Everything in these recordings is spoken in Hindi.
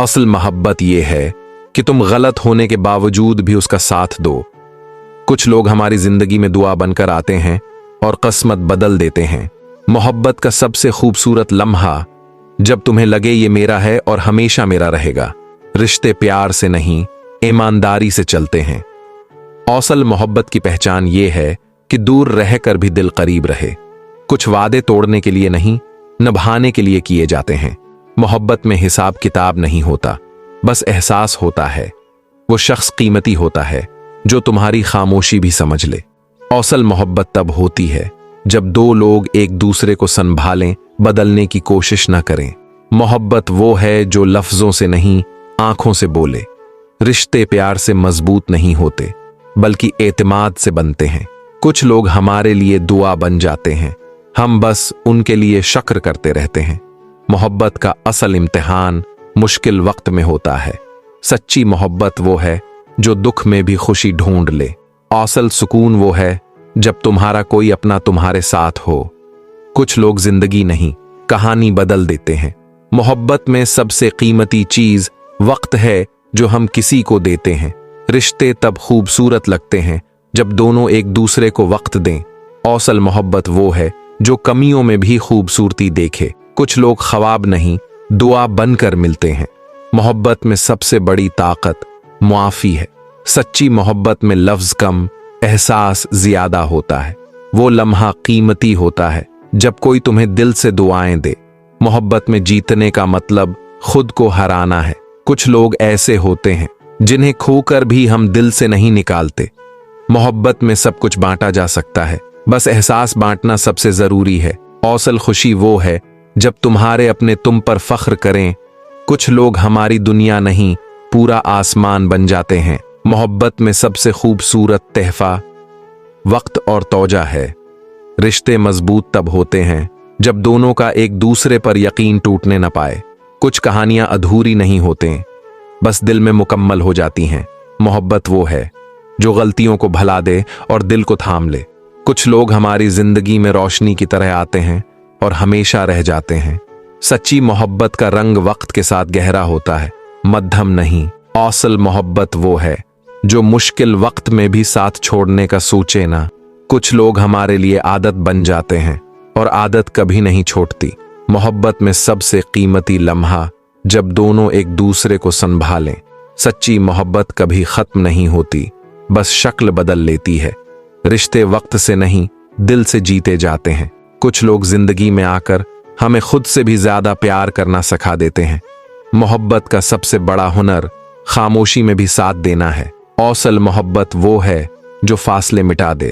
असल मोहब्बत ये है कि तुम गलत होने के बावजूद भी उसका साथ दो। कुछ लोग हमारी जिंदगी में दुआ बनकर आते हैं और किस्मत बदल देते हैं। मोहब्बत का सबसे खूबसूरत लम्हा जब तुम्हें लगे ये मेरा है और हमेशा मेरा रहेगा। रिश्ते प्यार से नहीं, ईमानदारी से चलते हैं। असल मोहब्बत की पहचान ये है कि दूर रहकर भी दिल करीब रहे। कुछ वादे तोड़ने के लिए नहीं, निभाने के लिए किए जाते हैं। मोहब्बत में हिसाब किताब नहीं होता, बस एहसास होता है। वो शख्स कीमती होता है जो तुम्हारी खामोशी भी समझ ले। असल मोहब्बत तब होती है जब दो लोग एक दूसरे को संभालें, बदलने की कोशिश न करें। मोहब्बत वो है जो लफ्जों से नहीं, आंखों से बोले। रिश्ते प्यार से मजबूत नहीं होते, बल्कि एतमाद से बनते हैं। कुछ लोग हमारे लिए दुआ बन जाते हैं, हम बस उनके लिए शक्र करते रहते हैं। मोहब्बत का असल इम्तिहान मुश्किल वक्त में होता है। सच्ची मोहब्बत वो है जो दुख में भी खुशी ढूंढ ले। असल सुकून वो है जब तुम्हारा कोई अपना तुम्हारे साथ हो। कुछ लोग जिंदगी नहीं, कहानी बदल देते हैं। मोहब्बत में सबसे कीमती चीज वक्त है जो हम किसी को देते हैं। रिश्ते तब खूबसूरत लगते हैं जब दोनों एक दूसरे को वक्त दें। असल मोहब्बत वो है जो कमियों में भी खूबसूरती देखे। कुछ लोग ख्वाब नहीं, दुआ बनकर मिलते हैं। मोहब्बत में सबसे बड़ी ताकत मुआफी है। सच्ची मोहब्बत में लफ्ज कम, एहसास ज्यादा होता है। वो लम्हा कीमती होता है जब कोई तुम्हें दिल से दुआएं दे। मोहब्बत में जीतने का मतलब खुद को हराना है। कुछ लोग ऐसे होते हैं जिन्हें खोकर भी हम दिल से नहीं निकालते। मोहब्बत में सब कुछ बांटा जा सकता है, बस एहसास बांटना सबसे जरूरी है। असल खुशी वो है जब तुम्हारे अपने तुम पर फख्र करें। कुछ लोग हमारी दुनिया नहीं, पूरा आसमान बन जाते हैं। मोहब्बत में सबसे खूबसूरत तहफा वक्त और तौजा है। रिश्ते मजबूत तब होते हैं जब दोनों का एक दूसरे पर यकीन टूटने न पाए। कुछ कहानियां अधूरी नहीं होते, बस दिल में मुकम्मल हो जाती हैं। मोहब्बत वो है जो गलतियों को भुला दे और दिल को थाम ले। कुछ लोग हमारी जिंदगी में रोशनी की तरह आते हैं और हमेशा रह जाते हैं। सच्ची मोहब्बत का रंग वक्त के साथ गहरा होता है, मध्यम नहीं। असल मोहब्बत वो है जो मुश्किल वक्त में भी साथ छोड़ने का सोचे ना। कुछ लोग हमारे लिए आदत बन जाते हैं और आदत कभी नहीं छोड़ती। मोहब्बत में सबसे कीमती लम्हा जब दोनों एक दूसरे को संभालें। सच्ची मोहब्बत कभी खत्म नहीं होती, बस शक्ल बदल लेती है। रिश्ते वक्त से नहीं, दिल से जीते जाते हैं। कुछ लोग जिंदगी में आकर हमें खुद से भी ज्यादा प्यार करना सिखा देते हैं। मोहब्बत का सबसे बड़ा हुनर खामोशी में भी साथ देना है। असल मोहब्बत वो है जो फासले मिटा दे।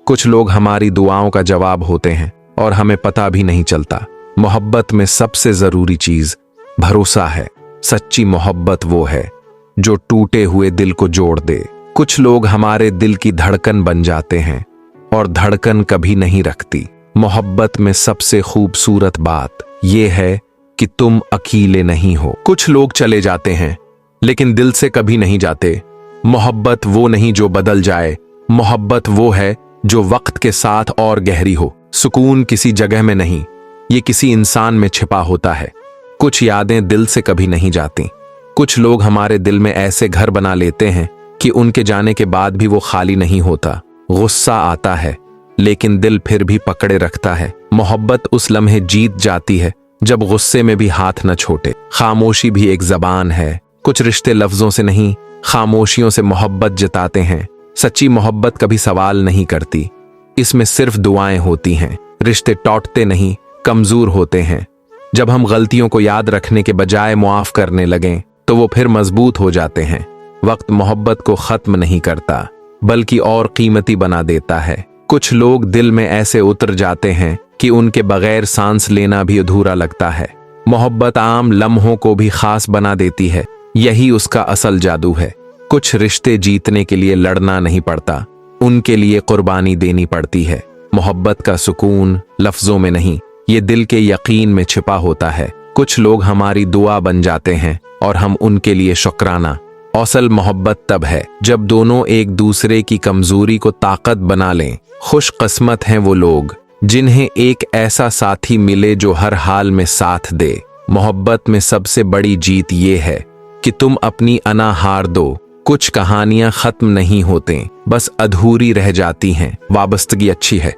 कुछ लोग हमारी दुआओं का जवाब होते हैं और हमें पता भी नहीं चलता। मोहब्बत में सबसे जरूरी चीज भरोसा है। सच्ची मोहब्बत वो है जो टूटे हुए दिल को जोड़ दे। कुछ लोग हमारे दिल की धड़कन बन जाते हैं और धड़कन कभी नहीं रखती। मोहब्बत में सबसे खूबसूरत बात यह है कि तुम अकेले नहीं हो। कुछ लोग चले जाते हैं लेकिन दिल से कभी नहीं जाते। मोहब्बत वो नहीं जो बदल जाए, मोहब्बत वो है जो वक्त के साथ और गहरी हो। सुकून किसी जगह में नहीं, ये किसी इंसान में छिपा होता है। कुछ यादें दिल से कभी नहीं जाती। कुछ लोग हमारे दिल में ऐसे घर बना लेते हैं कि उनके जाने के बाद भी वो खाली नहीं होता। गुस्सा आता है लेकिन दिल फिर भी पकड़े रखता है। मोहब्बत उस लम्हे जीत जाती है जब गुस्से में भी हाथ न छोड़े। खामोशी भी एक जबान है। कुछ रिश्ते लफ्जों से नहीं, खामोशियों से मोहब्बत जताते हैं। सच्ची मोहब्बत कभी सवाल नहीं करती, इसमें सिर्फ दुआएं होती हैं। रिश्ते टूटते नहीं, कमजोर होते हैं। जब हम गलतियों को याद रखने के बजाय मुआफ करने लगें तो वो फिर मजबूत हो जाते हैं। वक्त मोहब्बत को खत्म नहीं करता, बल्कि और कीमती बना देता है। कुछ लोग दिल में ऐसे उतर जाते हैं कि उनके बगैर सांस लेना भी अधूरा लगता है। मोहब्बत आम लम्हों को भी खास बना देती है, यही उसका असल जादू है। कुछ रिश्ते जीतने के लिए लड़ना नहीं पड़ता, उनके लिए कुर्बानी देनी पड़ती है। मोहब्बत का सुकून लफ्जों में नहीं, ये दिल के यकीन में छिपा होता है। कुछ लोग हमारी दुआ बन जाते हैं और हम उनके लिए शुक्राना। असल मोहब्बत तब है जब दोनों एक दूसरे की कमजोरी को ताकत बना लें। खुशकिस्मत हैं वो लोग जिन्हें एक ऐसा साथी मिले जो हर हाल में साथ दे। मोहब्बत में सबसे बड़ी जीत ये है कि तुम अपनी अना हार दो। कुछ कहानियां खत्म नहीं होते, बस अधूरी रह जाती हैं। वाबस्तगी अच्छी है,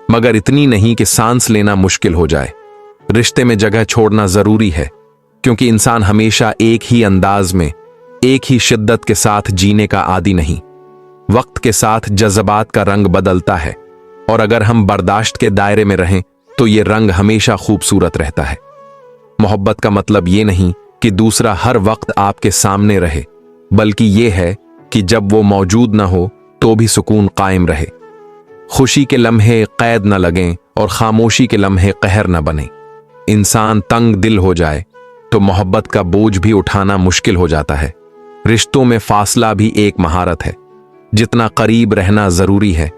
मगर इतनी नहीं कि सांस लेना मुश्किल हो जाए। रिश्ते में जगह छोड़ना जरूरी है, क्योंकि इंसान हमेशा एक ही अंदाज में, एक ही शिद्दत के साथ जीने का आदी नहीं। वक्त के साथ जज्बात का रंग बदलता है, और अगर हम बर्दाश्त के दायरे में रहें तो ये रंग हमेशा खूबसूरत रहता है। मोहब्बत का मतलब ये नहीं कि दूसरा हर वक्त आपके सामने रहे, बल्कि ये है कि जब वो मौजूद ना हो तो भी सुकून कायम रहे। खुशी के लम्हे कैद न लगें और खामोशी के लम्हे कहर न बने। इंसान तंग दिल हो जाए तो मोहब्बत का बोझ भी उठाना मुश्किल हो जाता है। रिश्तों में फासला भी एक महारत है। जितना करीब रहना जरूरी है,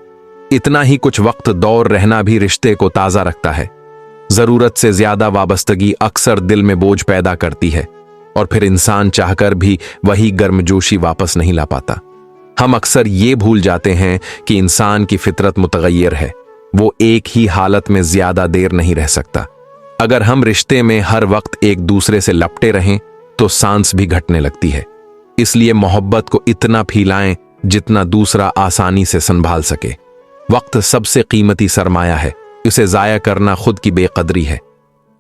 इतना ही कुछ वक्त दूर रहना भी रिश्ते को ताज़ा रखता है। जरूरत से ज्यादा वाबस्तगी अक्सर दिल में बोझ पैदा करती है, और फिर इंसान चाहकर भी वही गर्मजोशी वापस नहीं ला पाता। हम अक्सर ये भूल जाते हैं कि इंसान की फितरत मुतगय्यर है। वो एक ही हालत में ज्यादा देर नहीं रह सकता। अगर हम रिश्ते में हर वक्त एक दूसरे से लपटे रहें तो सांस भी घटने लगती है। इसलिए मोहब्बत को इतना फैलाएं जितना दूसरा आसानी से संभाल सके। वक्त सबसे कीमती सरमाया है, इसे जाया करना खुद की बेकदरी है।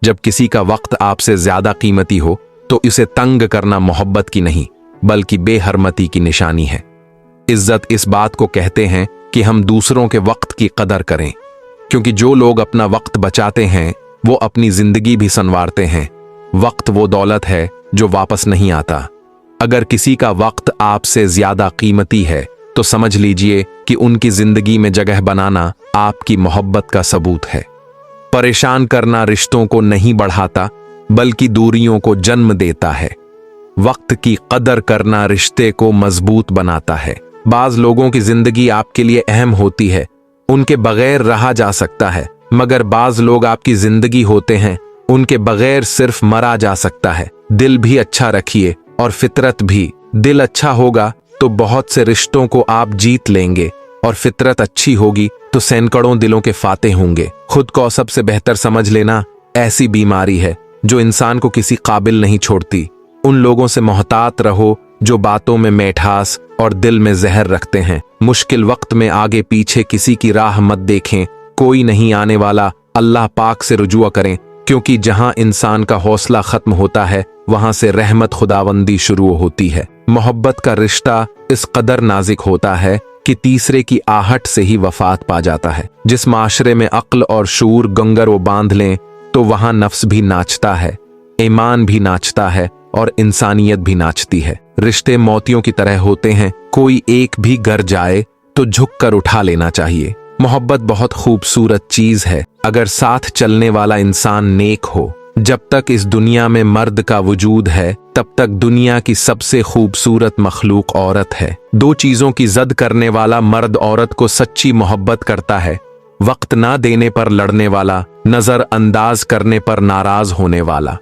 जब किसी का वक्त आपसे ज्यादा कीमती हो तो इसे तंग करना मोहब्बत की नहीं, बल्कि बेहरमती की निशानी है। इज्जत इस बात को कहते हैं कि हम दूसरों के वक्त की कदर करें, क्योंकि जो लोग अपना वक्त बचाते हैं वो अपनी जिंदगी भी संवारते हैं। वक्त वो दौलत है जो वापस नहीं आता। अगर किसी का वक्त आपसे ज्यादा कीमती है तो समझ लीजिए कि उनकी जिंदगी में जगह बनाना आपकी मोहब्बत का सबूत है। परेशान करना रिश्तों को नहीं बढ़ाता, बल्कि दूरियों को जन्म देता है। वक्त की कदर करना रिश्ते को मजबूत बनाता है। बाज लोगों की जिंदगी आपके लिए अहम होती है, उनके बगैर रहा जा सकता है, मगर बाज लोग आपकी जिंदगी होते हैं, उनके बगैर सिर्फ मरा जा सकता है। दिल भी अच्छा रखिए और फितरत भी। दिल अच्छा होगा तो बहुत से रिश्तों को आप जीत लेंगे, और फितरत अच्छी होगी तो सैकड़ों दिलों के फाते होंगे। खुद को सबसे बेहतर समझ लेना ऐसी बीमारी है जो इंसान को किसी काबिल नहीं छोड़ती। उन लोगों से मोहतात रहो जो बातों में मिठास और दिल में जहर रखते हैं। मुश्किल वक्त में आगे पीछे किसी की राह मत देखें, कोई नहीं आने वाला। अल्लाह पाक से रुजुआ करें, क्योंकि जहां इंसान का हौसला खत्म होता है वहां से रहमत खुदावंदी शुरू होती है। मोहब्बत का रिश्ता इस कदर नाजुक होता है कि तीसरे की आहट से ही वफात पा जाता है। जिस माशरे में अक्ल और शूर गंगर वो बांध लें तो वहां नफ्स भी नाचता है, ईमान भी नाचता है और इंसानियत भी नाचती है। रिश्ते मोतियों की तरह होते हैं, कोई एक भी गर जाए तो झुक कर उठा लेना चाहिए। मोहब्बत बहुत खूबसूरत चीज है अगर साथ चलने वाला इंसान नेक हो। जब तक इस दुनिया में मर्द का वजूद है तब तक दुनिया की सबसे खूबसूरत मखलूक औरत है। दो चीजों की जद करने वाला मर्द औरत को सच्ची मोहब्बत करता है, वक्त ना देने पर लड़ने वाला, नजर अंदाज करने पर नाराज होने वाला।